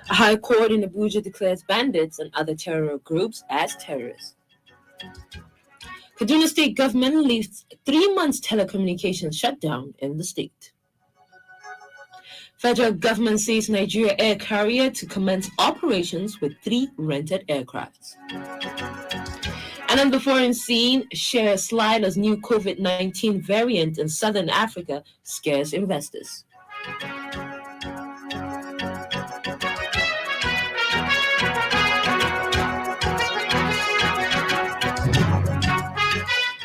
A high court in Abuja declares bandits and other terror groups as terrorists. Kaduna State government leaves 3 months telecommunications shutdown in the state. Federal government says Nigeria air carrier to commence operations with 3 rented aircrafts. And on the foreign scene, share slide as new COVID-19 variant in southern Africa scares investors.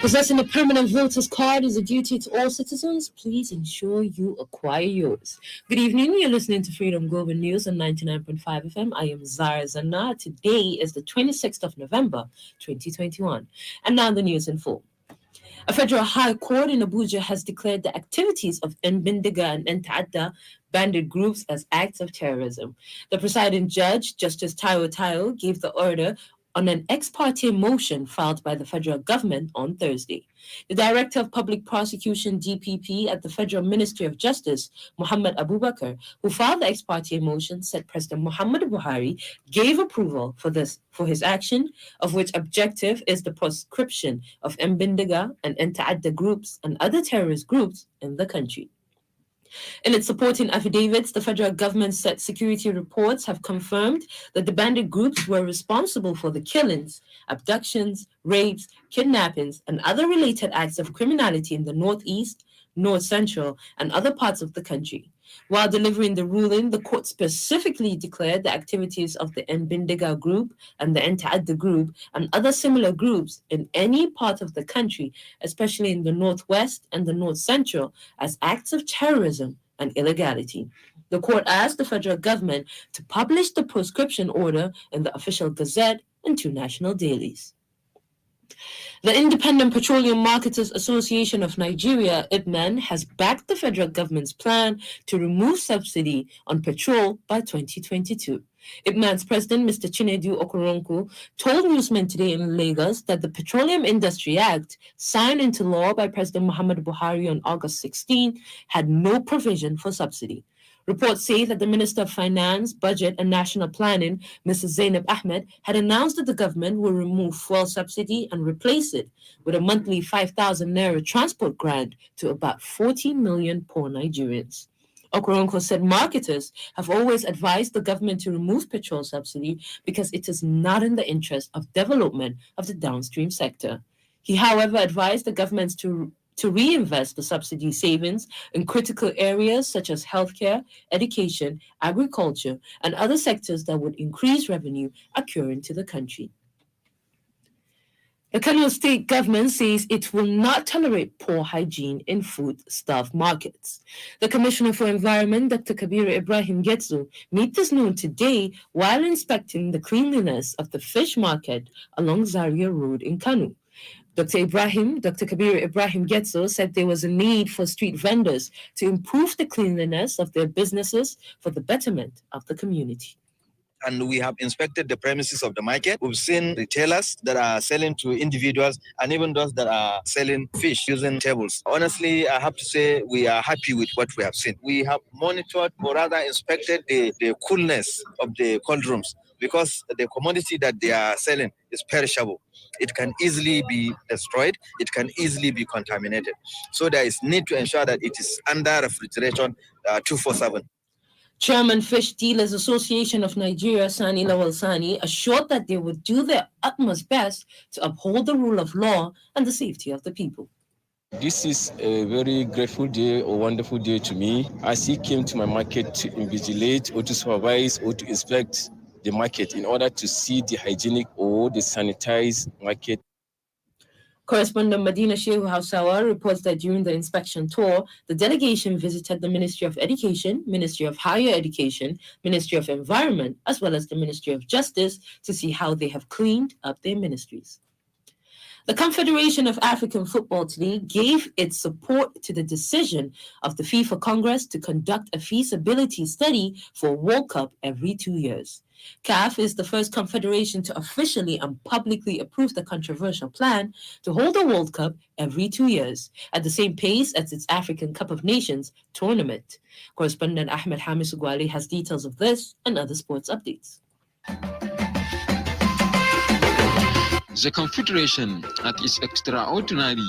Possessing a permanent voter's card is a duty to all citizens. Please ensure you acquire yours. Good evening. You're listening to Freedom Global News on 99.5 FM. I am Zannah. Today is the 26th of November, 2021. And now the news in full. A federal high court in Abuja has declared the activities of Mbindiga and Ntadda bandit groups as acts of terrorism. The presiding judge, Justice Tayo, gave the order on an ex parte motion filed by the federal government on Thursday. The Director of Public Prosecution (DPP) at the Federal Ministry of Justice, Muhammad Abubakar, who filed the ex parte motion, said President Muhammadu Buhari gave approval for his action, of which objective is the proscription of Mbindiga and Ntadda groups and other terrorist groups in the country. In its supporting affidavits, the federal government said security reports have confirmed that the bandit groups were responsible for the killings, abductions, rapes, kidnappings, and other related acts of criminality in the Northeast, North Central, and other parts of the country. While delivering the ruling, the court specifically declared the activities of the Mbindiga group and the Ntadda group and other similar groups in any part of the country, especially in the Northwest and the North Central, as acts of terrorism and illegality. The court asked the federal government to publish the proscription order in the official gazette and 2 national dailies. The Independent Petroleum Marketers Association of Nigeria, IPMAN, has backed the federal government's plan to remove subsidy on petrol by 2022. IPMAN's president, Mr. Chinedu Okoronko, told newsmen today in Lagos that the Petroleum Industry Act, signed into law by President Muhammadu Buhari on August 16, had no provision for subsidy. Reports say that the Minister of Finance, Budget and National Planning, Mrs. Zainab Ahmed, had announced that the government will remove fuel subsidy and replace it with a monthly 5,000 naira transport grant to about 40 million poor Nigerians. Okoronko said marketers have always advised the government to remove petrol subsidy because it is not in the interest of development of the downstream sector. He, however, advised the governments to reinvest the subsidy savings in critical areas such as healthcare, education, agriculture, and other sectors that would increase revenue accruing to the country. The Kano state government says it will not tolerate poor hygiene in foodstuff markets. The Commissioner for Environment, Dr. Kabir Ibrahim Getzo, made this known today while inspecting the cleanliness of the fish market along Zaria Road in Kano. Dr. Kabir Ibrahim Getzo said there was a need for street vendors to improve the cleanliness of their businesses for the betterment of the community. And we have inspected the premises of the market. We've seen retailers that are selling to individuals and even those that are selling fish using tables. Honestly, I have to say we are happy with what we have seen. We have monitored or rather inspected the coolness of the cold rooms because the commodity that they are selling is perishable. It can easily be destroyed. It can easily be contaminated. So there is need to ensure that it is under refrigeration 24/7. Chairman Fish Dealers Association of Nigeria, Sani Lawal Sani, assured that they would do their utmost best to uphold the rule of law and the safety of the people. This is a very grateful day or wonderful day to me as he came to my market to invigilate or to supervise or to inspect the market in order to see the hygienic or the sanitized market. Correspondent Medina Shehu Hausawa reports that during the inspection tour, the delegation visited the Ministry of Education, Ministry of Higher Education, Ministry of Environment, as well as the Ministry of Justice to see how they have cleaned up their ministries. The Confederation of African Football today gave its support to the decision of the FIFA Congress to conduct a feasibility study for a World Cup every 2 years. CAF is the first confederation to officially and publicly approve the controversial plan to hold a World Cup every 2 years at the same pace as its African Cup of Nations tournament. Correspondent Ahmed Hamis Ugwali has details of this and other sports updates. The Confederation, at its extraordinary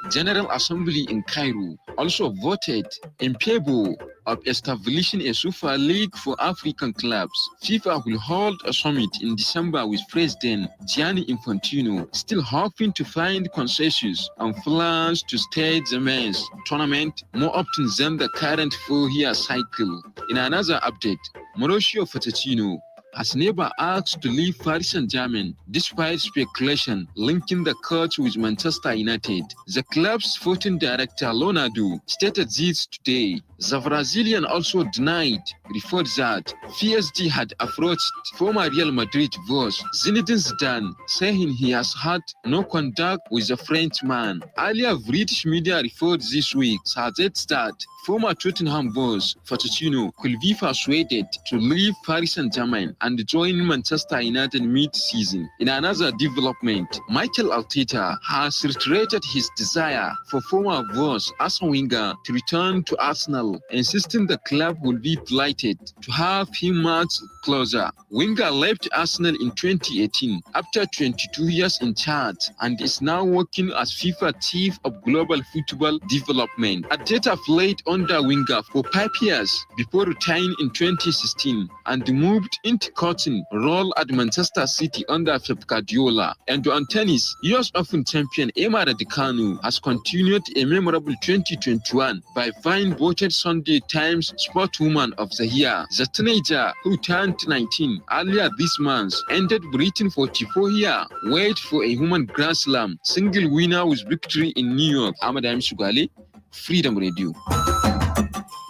General Assembly in Cairo, also voted in favor of establishing a Super League for African clubs. FIFA will hold a summit in December with President Gianni Infantino, still hoping to find consensus on plans to stage the men's tournament more often than the current 4-year cycle. In another update, Mauricio Pochettino has never asked to leave Paris Saint-Germain, despite speculation linking the coach with Manchester United. The club's sporting director, Leonardo, stated this today. The Brazilian also denied reports that PSG had approached former Real Madrid boss Zinedine Zidane, saying he has had no contact with the Frenchman. Earlier, British media reports this week suggests that former Tottenham boss Pochettino could be persuaded to leave Paris Saint-Germain and join Manchester United mid-season. In another development, Mikel Arteta has reiterated his desire for former boss Arsene Wenger to return to Arsenal, insisting the club will be delighted to have him much closer. Wenger left Arsenal in 2018 after 22 years in charge and is now working as FIFA Chief of Global Football Development. Arteta played under Wenger for 5 years before retiring in 2016 and moved into coaching role at Manchester City under Pep Guardiola. And on tennis, US Open champion Emma Raducanu has continued a memorable 2021 by being voted Sunday Times Sportswoman of the Year. The teenager, who turned 19 earlier this month, ended Britain's 44-year wait for a woman Grand Slam single winner with victory in New York. Ahmed Shugale, Freedom Radio.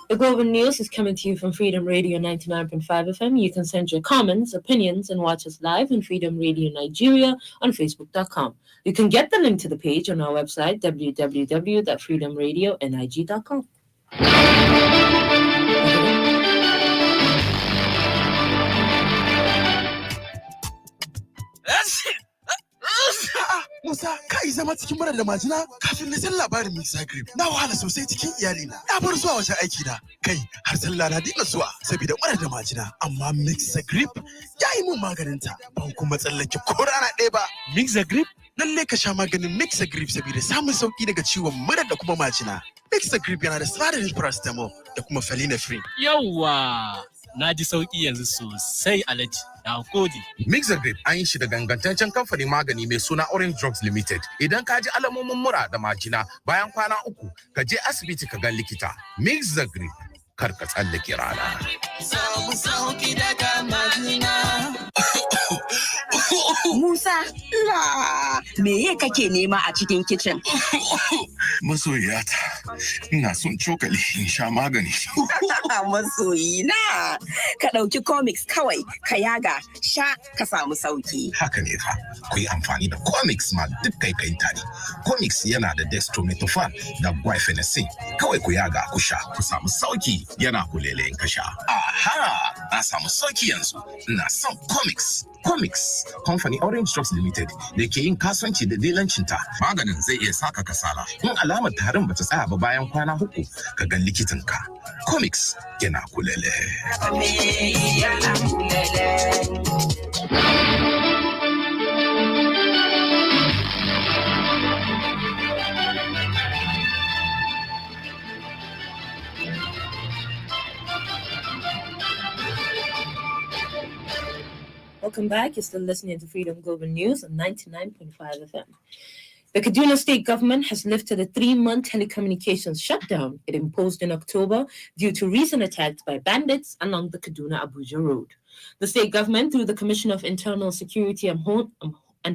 The Global News is coming to you from Freedom Radio 99.5 FM. You can send your comments, opinions, and watch us live on Freedom Radio Nigeria on Facebook.com. You can get the link to the page on our website, www.freedomradionig.com. Musa, ka yi zama cikin mura da majina kafin na san labarin Mixer Grip. Na wahala sosai cikin iyalina. Na bar zuwa wajen aiki na. Kai, har sallah na dinga zuwa saboda mura da majina. Amma Mixer Grip ya yi mun maganin ta. Ban kuma tsallake ko rana ɗaya ba. Mixer Grip? Lalle ka sha maganin Mixer Grip saboda samun sauki daga ciwon mura da kuma majina. Mixer Grip yana da sinadarin paracetamol da kuma phenylephrine. Yawwa! Na ji sauki yanzu sosai Alhaji. Na gode. Mixer Grip an yi shi da ingantaccen kamfanin magani mai suna Orange Drugs Limited. Idan ka ji alamomin mura da majina bayan kwana 3, ka je asibiti ka ga likita. Mixer Grip, kar ka tsallake rana. Samu sauki daga majina. Musa, me kake nema a cikin kitchen? Masoyiyata, ina son cokali in sha magani. Masoyina, ka ɗauki comics kawai, ka yaga, sha ka samu sauki. Haka ne fa, ku yi amfani da comics ma duk kai tare. Comics yana da dextromethorphan da guaifenesin. Kawai ku yaga ku sha, ku samu sauki yana kulele in ka sha. Aha, na samu sauki yanzu. Ina son comics. Comics, kamfani Orange Drugs Limited da ke yin kasuwanci da dilancinta. Maganin zai iya saka kasala. In alamar tarin bata tsaya ba bayan kwana 3, ka ga likitanka. Comics yana kulele. Welcome back. You're still listening to Freedom Global News on 99.5 FM. The Kaduna State government has lifted a 3-month telecommunications shutdown it imposed in October due to recent attacks by bandits along the Kaduna-Abuja road. The state government, through the Commissioner of Internal Security and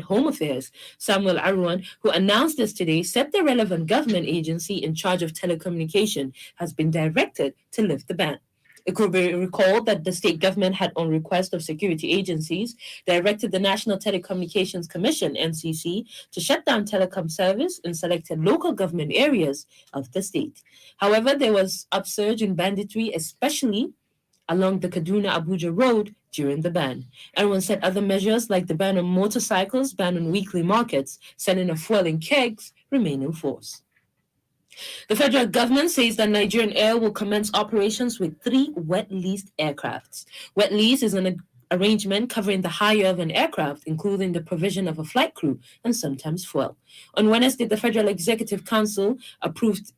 Home Affairs, Samuel Arwan, who announced this today, said the relevant government agency in charge of telecommunication has been directed to lift the ban. It could be recalled that the state government had, on request of security agencies, directed the National Telecommunications Commission, NCC, to shut down telecom service in selected local government areas of the state. However, there was upsurge in banditry, especially along the Kaduna-Abuja road during the ban. Everyone said other measures like the ban on motorcycles, ban on weekly markets, selling of fuel in kegs remain in force. The federal government says that Nigerian Air will commence operations with 3 wet-leased aircrafts. Wet lease is an arrangement covering the hire of an aircraft, including the provision of a flight crew and sometimes fuel. On Wednesday, the Federal Executive Council approved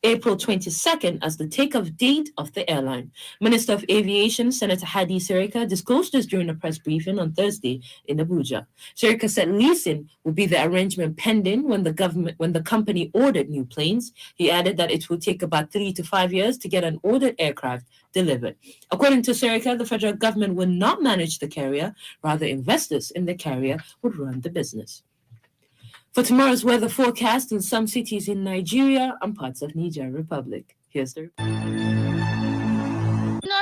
April 22nd as the takeoff date of the airline. Minister of Aviation, Senator Hadi Sirika, disclosed this during a press briefing on Thursday in Abuja. Sirika said leasing will be the arrangement pending when the company ordered new planes. He added that it will take about 3 to 5 years to get an ordered aircraft delivered. According to Sirika, the federal government will not manage the carrier, rather investors in the carrier would run the business. For tomorrow's weather forecast in some cities in Nigeria and parts of Niger Republic. Here's the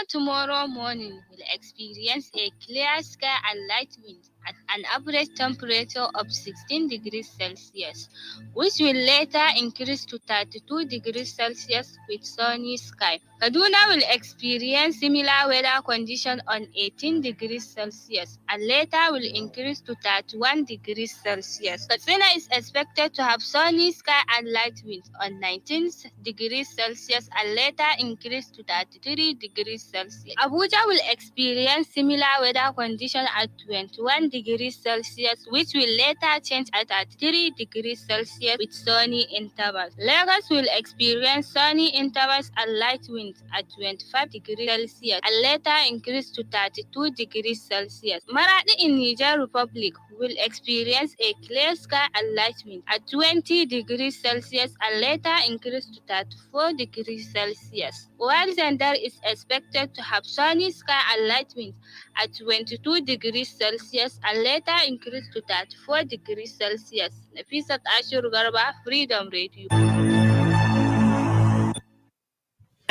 tomorrow morning will experience a clear sky and light wind at an average temperature of 16 degrees Celsius, which will later increase to 32 degrees Celsius with sunny sky. Kaduna will experience similar weather conditions on 18 degrees Celsius and later will increase to 31 degrees Celsius. Katsina is expected to have sunny sky and light winds on 19 degrees Celsius and later increase to 33 degrees Celsius. Abuja will experience similar weather conditions at 21 degrees Celsius, which will later change at 33 degrees Celsius with sunny intervals. Lagos will experience sunny intervals and light winds at 25 degrees Celsius and later increase to 32 degrees Celsius. Maradi in Niger Republic will experience a clear sky and light wind at 20 degrees Celsius and later increase to 34 degrees Celsius. While Zandar is expected to have sunny sky and light winds at 22 degrees Celsius and later increase to 34 degrees Celsius. Nafisat Ashur Garba, Freedom Radio.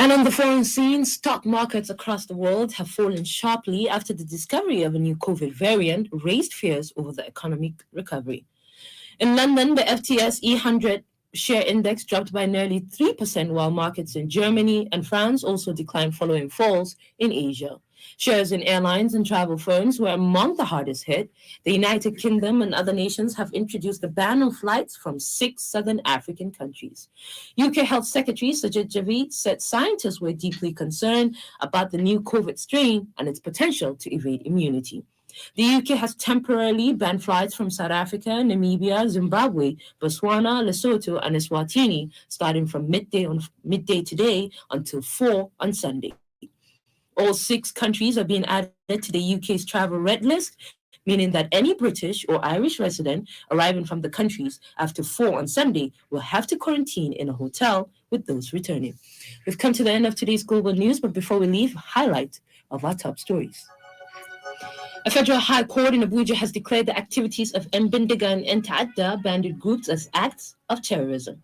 And on the foreign scene, stock markets across the world have fallen sharply after the discovery of a new COVID variant raised fears over the economic recovery. In London, the FTSE 100 share index dropped by nearly 3%, while markets in Germany and France also declined following falls in Asia. Shares in airlines and travel firms were among the hardest hit. The United Kingdom and other nations have introduced a ban on flights from 6 southern African countries. UK Health Secretary Sajid Javid said scientists were deeply concerned about the new COVID strain and its potential to evade immunity. The UK has temporarily banned flights from South Africa, Namibia, Zimbabwe, Botswana, Lesotho, and Eswatini, starting from midday today until 4 on Sunday. All 6 countries are being added to the UK's travel red list, meaning that any British or Irish resident arriving from the countries after 4 on Sunday will have to quarantine in a hotel with those returning. We've come to the end of today's global news, but before we leave, highlight of our top stories. A federal high court in Abuja has declared the activities of Mbindiga and Nta'adda bandit groups as acts of terrorism.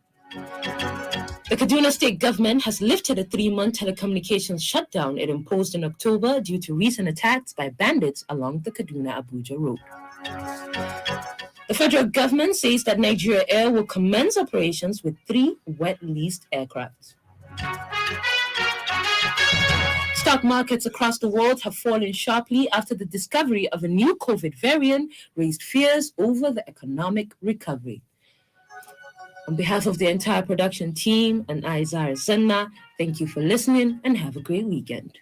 The Kaduna state government has lifted a 3-month telecommunications shutdown it imposed in October due to recent attacks by bandits along the Kaduna-Abuja road. The federal government says that Nigeria Air will commence operations with 3 wet-leased aircraft. Stock markets across the world have fallen sharply after the discovery of a new COVID variant raised fears over the economic recovery. On behalf of the entire production team and I, Zahra Zannah, thank you for listening and have a great weekend.